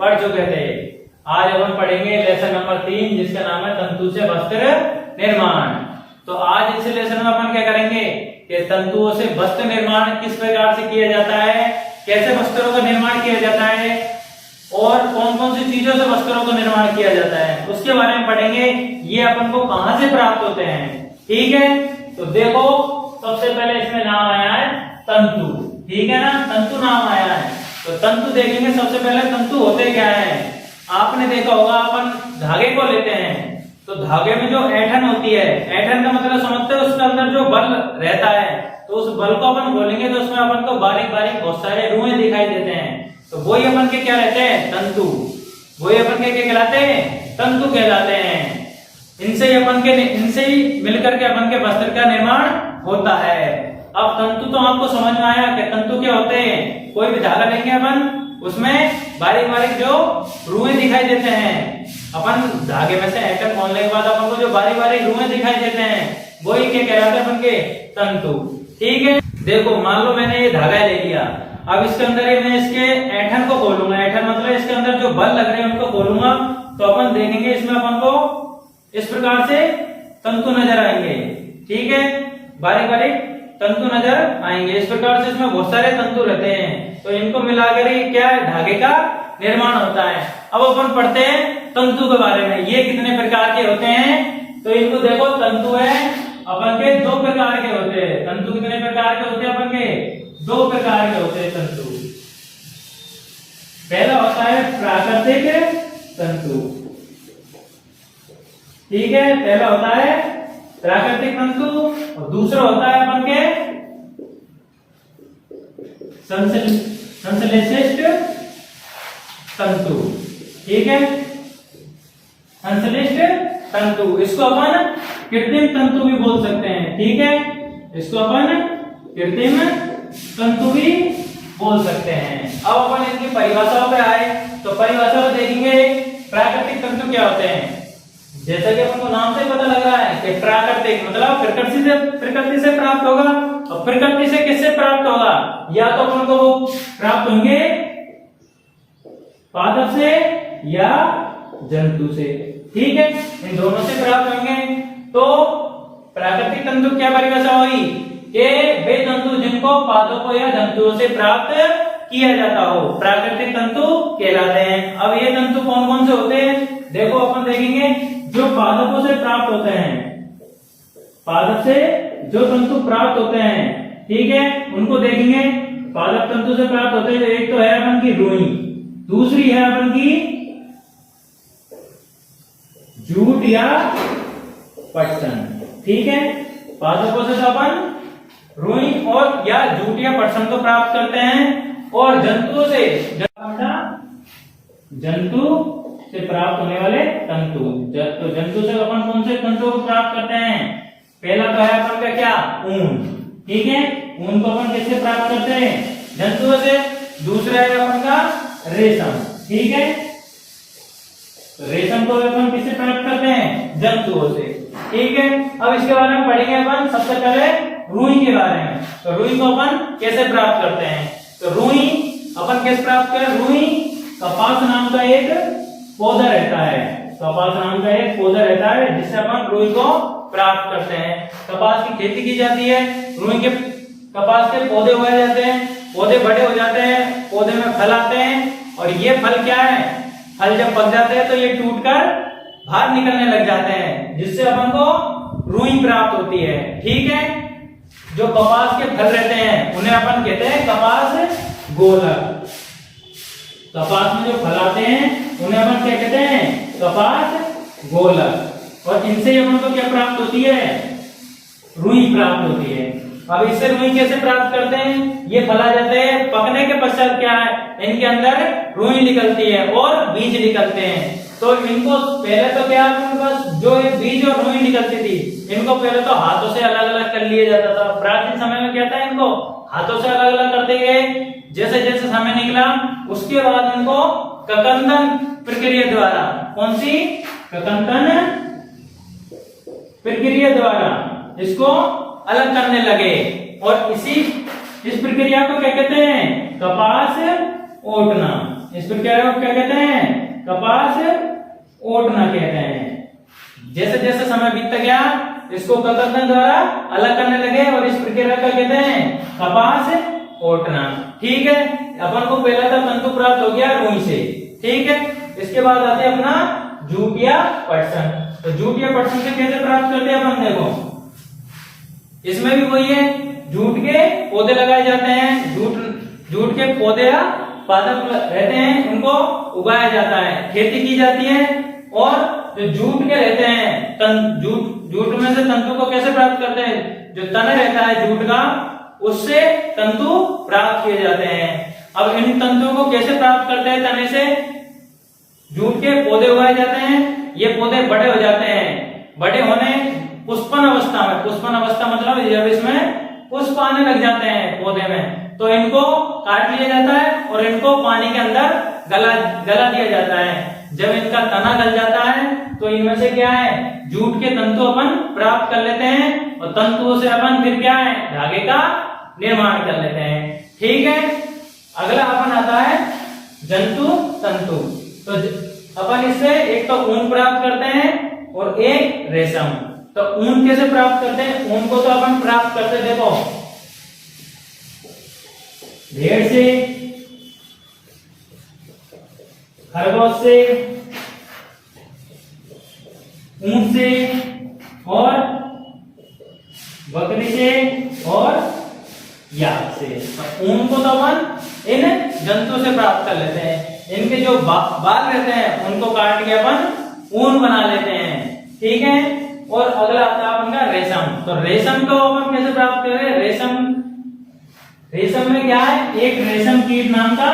पढ़ चुके थे। आज अपन पढ़ेंगे लेसन नंबर 3 जिसका नाम है तंतु से वस्त्र निर्माण। तो आज इस लेसन में अपन क्या करेंगे कि तंतुओं से वस्त्र निर्माण किस प्रकार से किया जाता है, कैसे वस्त्रों का निर्माण किया जाता है और कौन कौन सी चीजों से वस्त्रों का निर्माण किया जाता है उसके बारे में पढ़ेंगे। ये अपन को कहां से प्राप्त होते हैं, ठीक है। तो देखो सबसे पहले इसमें नाम आया है तंतु, ठीक है ना, तंतु नाम आया है। तो तंतु देखेंगे सबसे पहले तंतु होते क्या है। आपने देखा होगा अपन धागे को लेते हैं तो धागे में जो ऐंठन होती है, ऐंठन का मतलब समझते हो उसके अंदर जो बल रहता है, तो उस बल को अपन खोलेंगे तो उसमें अपन को बारीक बारीक बहुत सारे रुएं दिखाई देते हैं। तो वही अपन के क्या रहते हैं, तंतु। वही अपन के क्या कहलाते हैं, तंतु कहलाते हैं। इनसे ही मिलकर के अपन के वस्त्र का निर्माण होता है। अब तंतु तो आपको समझ में आया कि तंतु क्या होते हैं। कोई भी धागा लेंगे अपन, उसमें बारीक बारीक जो रुएं दिखाई देते हैं, अपन धागे में से ऐंठन खोलने के बाद अपन को जो बारीक बारीक रुएं दिखाई देते हैं वही क्या कहलाते हैं अपन के, तंतु, ठीक है। देखो मान लो मैंने ये धागा ले लिया, अब इसके अंदर मैं इसके ऐंठन को खोलूंगा, ऐंठन मतलब इसके अंदर जो बल लग रहे हैं उनको खोलूंगा तो अपन देखेंगे इसमें अपन को इस प्रकार से तंतु नजर आएंगे, ठीक है, बारीक बारीक तंतु नजर आएंगे। इस प्रकार से इसमें बहुत सारे तंतु रहते हैं, तो इनको मिलाकर ही क्या है, धागे का निर्माण होता है। अब अपन पढ़ते हैं तंतु के बारे में, ये कितने प्रकार के होते हैं। तो इनको देखो तंतु है अपन के 2 प्रकार के होते हैं। तंतु कितने प्रकार के होते हैं अपन के, 2 प्रकार के होते हैं तंतु। पहला होता है प्राकृतिक तंतु, ठीक है, पहला होता है प्राकृतिक तंतु और दूसरा होता है अपन के संश्लेषित तंतु, ठीक है, संश्लेषित तंतु। इसको अपन कृत्रिम तंतु भी बोल सकते हैं, ठीक है, इसको अपन कृत्रिम तंतु भी बोल सकते हैं। अब अपन इनकी परिभाषाओं पे आए तो परिभाषा में देखेंगे प्राकृतिक तंतु क्या होते हैं। जैसा कि अपन को नाम से पता लग रहा है कि प्राकृतिक मतलब प्रकृति से प्राप्त होगा, और प्रकृति से किससे प्राप्त होगा, या तो अपन को वो प्राप्त होंगे पादप से या जंतु से, ठीक है, इन दोनों से प्राप्त होंगे। तो प्राकृतिक तंतु क्या परिभाषा हुई कि वे तंतु जिनको पादपों या जंतुओं से प्राप्त किया जाता हो प्राकृतिक तंतु कहलाते हैं। अब ये तंतु कौन कौन से होते हैं, देखो अपन देखेंगे जो पादपों से प्राप्त होते हैं, पादप से जो तंतु प्राप्त होते हैं, ठीक है, उनको देखेंगे। पादप तंतु से प्राप्त होते हैं, एक तो है अपन की रुई, दूसरी है अपन की जूट या पटसन, ठीक है। पादपों से तो अपन रुई और या जूट या पटसन को प्राप्त करते हैं, और जंतुओं से जंतु से प्राप्त होने वाले तंतु। तो जंतु से अपन कौन से तंतु को प्राप्त करते हैं, पहला तो है अपन का क्या, ऊन, ठीक है, ऊन को अपन किससे प्राप्त करते हैं, जंतुओं से। दूसरा है अपन का रेशम, ठीक है, रेशम को अपन किससे प्राप्त करते हैं, जंतुओं से, ठीक है। अब इसके बारे में पढ़ेंगे अपन सबसे पहले रुई के बारे में। तो रुई को अपन कैसे प्राप्त करते हैं, तो रुई अपन कैसे प्राप्त करें, रुई कपास नाम का एक पौधा रहता है, कपास नाम का एक पौधा रहता है जिससे अपन रुई को प्राप्त करते हैं। कपास की खेती की जाती है, रुई के कपास के पौधे उगाए जाते हैं, पौधे बड़े हो जाते हैं, पौधे में फल आते हैं, और ये फल क्या है, फल जब पक जाते हैं तो ये टूटकर बाहर निकलने लग जाते हैं, जिससे अपन को रुई प्राप्त होती है, ठीक है। जो कपास के फल रहते हैं उन्हें अपन कहते हैं कपास गोलक। कपास में जो फल आते हैं उन्हें अपन क्या कहते हैं, कपास गोलक। और इनसे अपन को क्या प्राप्त होती है, रुई प्राप्त होती है। अब इससे रुई कैसे प्राप्त करते हैं, ये फल आ जाते हैं, पकने के पश्चात क्या है, इनके अंदर रुई निकलती है और बीज निकलते हैं। तो इनको पहले तो क्या बस जो बीज और रुई निकलती थी, इनको पहले तो हाथों से अलग अलग कर लिया जाता था। प्राचीन समय में क्या था, इनको हाथों से अलग अलग करते गए, जैसे जैसे समय निकला उसके बाद इनको ककंदन प्रक्रिया द्वारा, कौन सी, ककंदन प्रक्रिया द्वारा इसको अलग करने लगे, और इस प्रक्रिया को क्या कहते हैं, कपास ओटना, इस प्रक्रिया को क्या कहते हैं? कपास ओटना कहते हैं। जैसे जैसे समय बीतता गया इसको कतरन द्वारा अलग करने लगे और इस प्रक्रिया का कहते हैं कपास ओटना। ठीक है, अपन को पहला था तंतु प्राप्त हो गया रुई से। ठीक है, इसके बाद आते हैं अपना जूट या पटसन। तो जूट या पटसन से कैसे प्राप्त करते हैं अपन? देखो इसमें भी वही है, जूट के पौधे लगाए जाते हैं, जूट के पौधे या पादप रहते हैं, उनको उगाया जाता है, खेती की जाती है। और जो जूट के रहते हैं जूट में से तंतु को कैसे प्राप्त करते हैं? जो तने रहता है जूट का उससे तंतु प्राप्त किए जाते हैं। अब इन तंतुओं को कैसे प्राप्त करते हैं? तने से जूट के पौधे उगाए जाते हैं, ये पौधे बड़े हो जाते हैं, बड़े होने पुष्पन अवस्था में, पुष्पन अवस्था मतलब जब इसमें पुष्प आने लग जाते हैं पौधे में, तो इनको काट लिया जाता है और इनको पानी के अंदर गला दिया जाता है। जब इनका तना गल जाता है तो इनमें से क्या है? जूट के तंतु अपन प्राप्त कर लेते हैं और तंतुओं से अपन फिर क्या है? धागे का निर्माण कर लेते हैं। ठीक है, अगला अपन आता है जंतु तंतु। तो अपन इससे एक तो ऊन प्राप्त करते हैं और एक रेशम। तो ऊन कैसे प्राप्त करते हैं? ऊन को तो अपन प्राप्त करते हैं, देखो भेड़ से, खरगोश से, ऊंट से और बकरी से और याक से। तो ऊन को तो अपन इन जंतु से प्राप्त कर लेते हैं। इनके जो बाल रहते हैं उनको काट के अपन ऊन बना लेते हैं। ठीक है, और अगला आता है अपन का रेशम। तो रेशम को अपन कैसे प्राप्त करें? रेशम में क्या है? एक रेशम कीट नाम का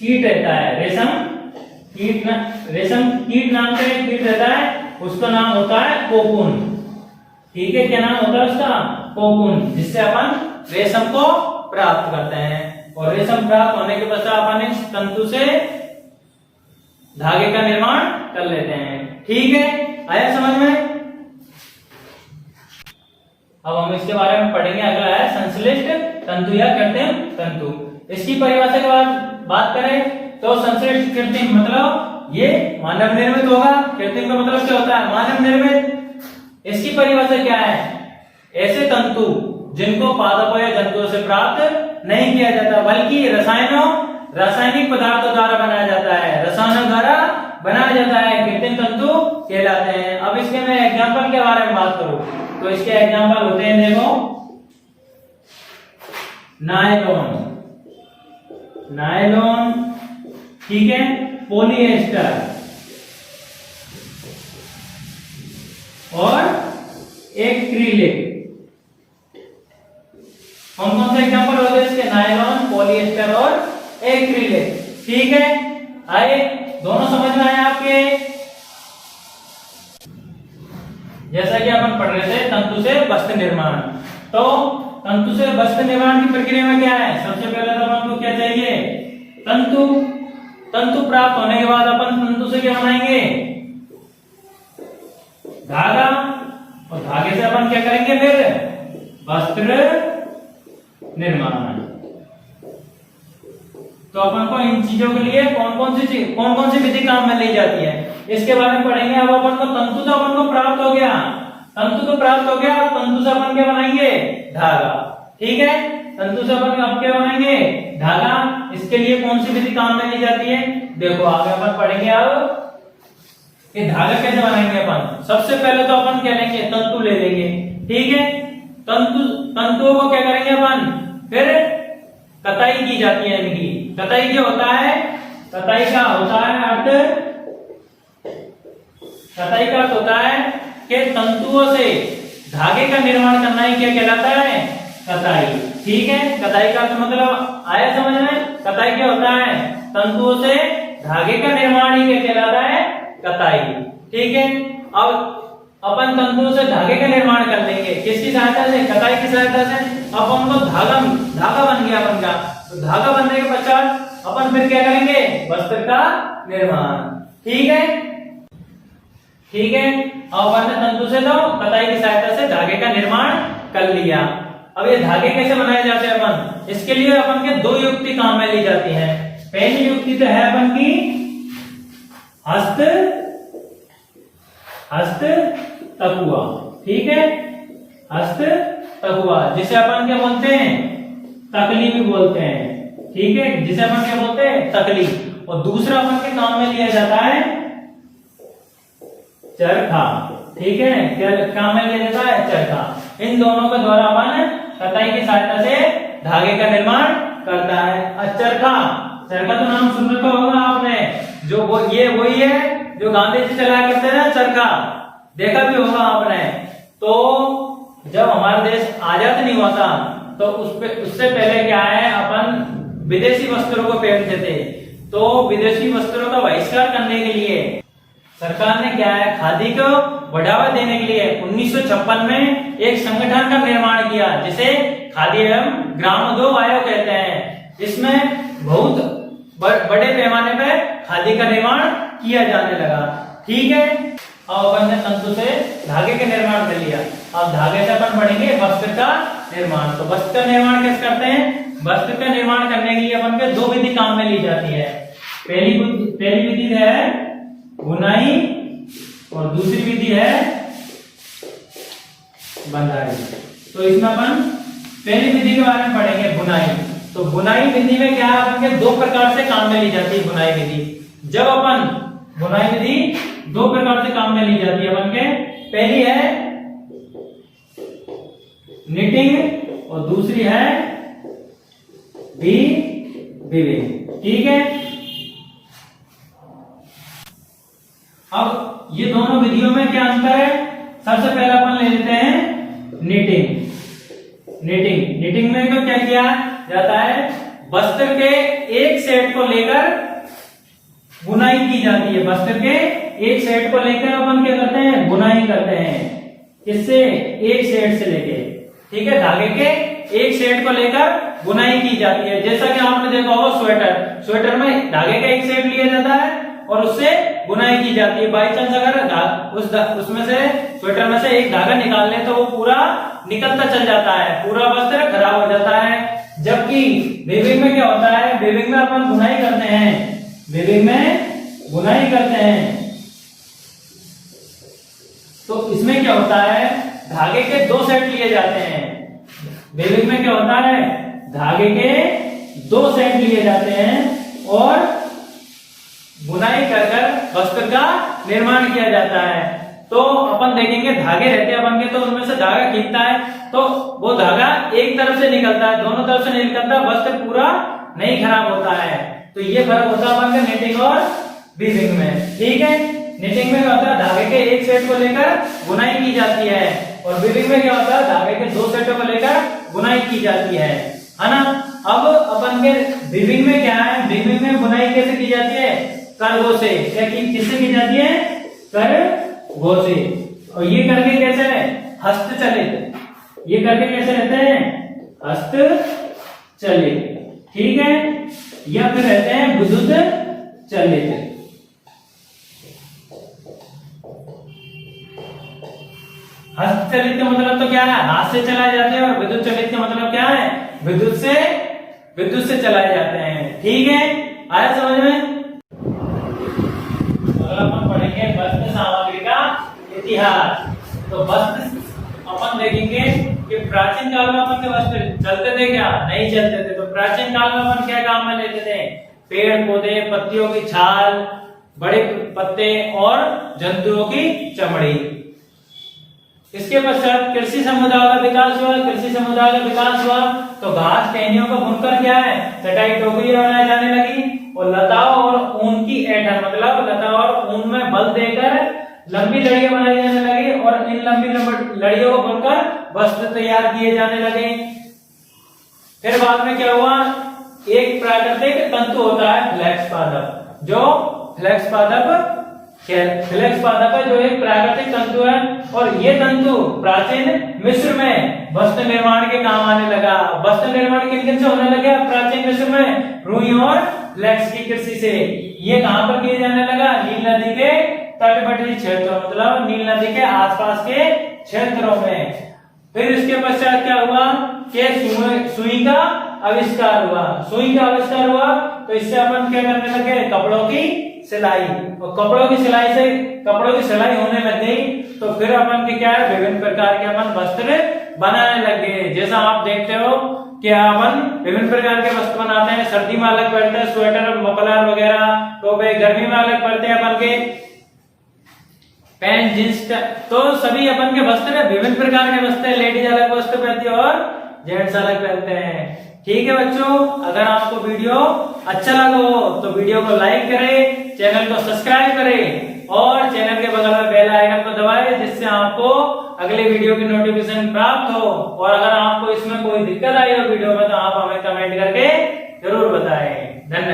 कीट रहता है। रेशम कीट नाम का एक कीट रहता है, उसका नाम होता है कोकून। ठीक है, क्या नाम होता है उसका? कोकून, जिससे अपन रेशम को प्राप्त करते हैं। और रेशम प्राप्त होने के पश्चात अपन इस तंतु से धागे का निर्माण कर लेते हैं। ठीक है, आया समझ में? अब हम इसके बारे में पढ़ेंगे। अगला है संश्लिष्ट तंतु या कृत्रिम तंतु। इसकी परिभाषा के बाद बात करें तो संश्लिष्ट कृत्रिम मतलब ये मानव निर्मित होगा। कृत्रिम का मतलब क्या होता है? मानव निर्मित। इसकी परिभाषा क्या है? ऐसे तंतु जिनको पादपों या जंतुओं से प्राप्त नहीं किया जाता बल्कि रासायनिक पदार्थों द्वारा बनाया जाता है, रसायनों द्वारा बनाया जाता है, कृत्रिम तंतु कहलाते हैं। अब इसके मैं एग्जांपल के बारे में बात करूं तो इसके एग्जांपल होते हैं, देखो नायलॉन, ठीक है, पॉलिएस्टर और एक्रिलिक। कौन से एग्जांपल होते हैं इसके? नायलॉन, पॉलिएस्टर और एक्रिलिक। ठीक है, आए दोनों समझ में आए आपके? जैसा कि अपन पढ़ रहे थे तंतु से वस्त्र निर्माण। तो तंतु से वस्त्र निर्माण की प्रक्रिया में क्या है? सबसे पहले तो अपन को क्या चाहिए? तंतु प्राप्त होने के बाद अपन तंतु से क्या बनाएंगे? धागा, और धागे से अपन क्या करेंगे? फिर वस्त्र निर्माण। तो अपन को इन चीजों के लिए कौन कौन सी विधि काम में ली जाती है इसके बारे में पढ़ेंगे। अब अपन को तंतु तो अपन को प्राप्त हो गया, और तंतु से अपन क्या बनाएंगे? धागा। ठीक है, तंतु से अपन अब क्या बनाएंगे? धागा। इसके लिए कौन सी विधि काम में ली जाती है? देखो आगे अपन पढ़ेंगे अब कि धागा कैसे बनाएंगे अपन। सबसे पहले तो अपन क्या लेंगे? तंतु ले लेंगे। ठीक है, तंतुओं को क्या करेंगे अपन? फिर कताई की जाती है इनकी। कताई क्या होता है? कताई का होता है अर्थ, कताई का अर्थ होता है कि तंतुओं से धागे का निर्माण करना ही क्या कहलाता है? कताई। ठीक है, कताई का अर्थ मतलब आया समझ में? कताई क्या होता है? तंतुओं से धागे का निर्माण ही क्या कहलाता है? कताई। ठीक है, अब अपन तंतुओं से धागे का निर्माण कर लेंगे। किसकी सहायता से? कताई की सहायता से। अपन को धागा बन गया अपन का। तो धागा बनने के पश्चात अपन फिर क्या करेंगे? वस्त्र का निर्माण। ठीक है, अब अपन ने तंतु से तो कताई की सहायता से धागे का निर्माण कर लिया। अब ये धागे कैसे बनाए जाते हैं अपन, इसके लिए अपन के दो युक्ति काम में ली जाती है। पहली युक्ति तो है अपन की हस्त तकुआ, ठीक है, हस्त तकुआ, जिसे अपन क्या बोलते हैं, तकली भी बोलते हैं, ठीक है, जिसे अपन क्या बोलते हैं, तकली। और दूसरा अपन के काम में लिया जाता है चरखा, ठीक है, क्या काम में लिया जाता है, चरखा। इन दोनों के द्वारा अपन कताई की सहायता से धागे का निर्माण करता है। चरखा, चरखा तो नाम सुन रखा होगा आपने, जो ये वही है जो गांधी जी चलाया करते हैं, चरखा देखा भी होगा आपने। तो जब हमारा देश आजाद नहीं हुआ था तो उससे पहले क्या है, अपन विदेशी वस्त्रों को पहनते थे। तो विदेशी वस्त्रों का बहिष्कार करने के लिए सरकार ने क्या है, खादी को बढ़ावा देने के लिए 1956 में एक संगठन का निर्माण किया, जिसे खादी एवं ग्रामोद्योग आयोग कहते हैं। इसमें बहुत बड़े पैमाने पे खादी का निर्माण किया जाने लगा, ठीक है। अब अपन ने तंतु से धागे के निर्माण कर लिया, अब धागे से अपन पढ़ेंगे वस्त्र का निर्माण। तो वस्त्र का निर्माण कैसे करते हैं, वस्त्र का निर्माण करने के लिए अपन के दो विधि काम में ली जाती है। पहली विधि है बुनाई और दूसरी विधि है बंधाई। तो इसमें अपन पहली विधि के बारे में पढ़ेंगे, बुनाई। तो बुनाई विधि में क्या है, अपन के दो प्रकार से काम में ली जाती है बुनाई विधि। जब अपन बुनाई विधि दो प्रकार से काम में ली जाती है अपन के, पहली है निटिंग और दूसरी है वीविंग, ठीक है। अब ये दोनों विधियों में क्या अंतर है, सबसे पहले अपन ले लेते हैं निटिंग में तो क्या किया जाता है, वस्त्र के एक सेट को लेकर बुनाई की जाती है। वस्त्र के एक सेट को लेकर अपन क्या करते हैं, बुनाई करते हैं। किससे, एक सेट से लेके, ठीक है, धागे के एक सेट को लेकर बुनाई की जाती है। जैसा कि आपने देखा होगा स्वेटर में धागे का एक सेट लिया जाता है और उससे बुनाई की जाती है। बाई चांस अगर उसमें से स्वेटर में से एक धागा निकाल ले तो वो पूरा निकलता चल जाता है, पूरा वस्त्र खराब हो जाता है। जबकि वीविंग में क्या होता है, वीविंग में अपन बुनाई करते हैं, वीविंग में बुनाई करते हैं। तो इसमें क्या होता है, धागे के दो सेट लिए जाते हैं। वीविंग में क्या होता है, धागे के दो सेट लिए जाते हैं और बुनाई कर वस्त्र का निर्माण किया जाता है। तो अपन देखेंगे धागे रहते हैं अपन के, तो उनमें से धागा खींचता है तो वो धागा एक तरफ से निकलता है, दोनों तरफ से नहीं निकलता, वस्त्र पूरा नहीं खराब होता है। तो ये फर्क होता है अपन का निटिंग और वीविंग में, ठीक है। निटिंग में क्या होता है, धागे के एक सेट को लेकर बुनाई की जाती है और वीविंग में क्या होता है, धागे के दो सेटों को लेकर बुनाई की जाती है ना। अब अपन के वीविंग में क्या है, वीविंग में बुनाई कैसे की जाती है, करघों से। क्या किससे की जाती है, करघों से। और ये करके कैसे है, हस्तचलित। ये करके कैसे रहते हैं, हस्तचलित, ठीक है। या फिर रहते हैं विद्युत चलित। हस्तचलित का मतलब तो क्या है, हाथ से चलाए जाते हैं, और विद्युत चलित का मतलब क्या है, विद्युत से चलाए जाते हैं, ठीक है। आया समझ में। अपन पढ़ेंगे वस्त्र सामग्री का इतिहास। तो वस्त्र अपन देखेंगे कि प्राचीन काल में अपन के वस्त्र चलते थे क्या, नहीं चलते थे। तो प्राचीन काल में अपन क्या काम में लेते थे, पेड़ पौधे, पत्तियों की छाल, बड़े पत्ते और जंतुओं की चमड़ी। इसके पश्चात कृषि समुदाय का विकास हुआ। तो घास टहनियों को बुनकर क्या है, चटाई टोकरियां बनाई जाने लगी और लताओं और ऊन की ऐंठन, मतलब लता और ऊन में बल देकर लंबी लड़ियां बनाई जाने लगी और इन लंबी लड़ियों को बुनकर वस्त्र तैयार किए जाने लगे। फिर बाद में क्या हुआ, एक प्राकृतिक तंतु होता है फ्लेक्स पादप, जो फ्लेक्स पादप है, जो एक प्राकृतिक तंतु है। और ये तंतु प्राचीन मिस्र में वस्त्र निर्माण के काम आने लगा। वस्त्र निर्माण किन से होने लगा प्राचीन मिस्र में, रुई और फ्लेक्स की कृषि से। ये कहां पर किए जाने लगा, नील नदी के तटवर्ती क्षेत्रों, मतलब नील नदी के आसपास के क्षेत्रों में। फिर इसके पश्चात क्या हुआ कि सुई का आविष्कार हुआ। सुई का आविष्कार हुआ तो इससे अपन क्या करने लगे, कपड़ों की सिलाई। और कपड़ों की सिलाई होने लग गई तो फिर अपन के क्या है, विभिन्न प्रकार के अपन वस्त्र बनाने लगे। जैसा आप देखते हो कि अपन विभिन्न प्रकार के वस्त्र बनाते हैं। सर्दी में अलग पड़ते हैं स्वेटर, मफलर वगैरह, टोपे। गर्मी में अलग पड़ते हैं अपन के पैंट, जींस। तो सभी अपन के वस्त्र है, विभिन्न प्रकार के वस्त्र है। लेडीज अलग वस्त्र पहनती है और जेंट्स अलग पहनते हैं। ठीक है बच्चों, अगर आपको वीडियो अच्छा लगा हो तो वीडियो को लाइक करें, चैनल को सब्सक्राइब करें और चैनल के बगल में बेल आइकन को दबाएं, जिससे आपको अगले वीडियो की नोटिफिकेशन प्राप्त हो। और अगर आपको इसमें कोई दिक्कत आई हो वीडियो में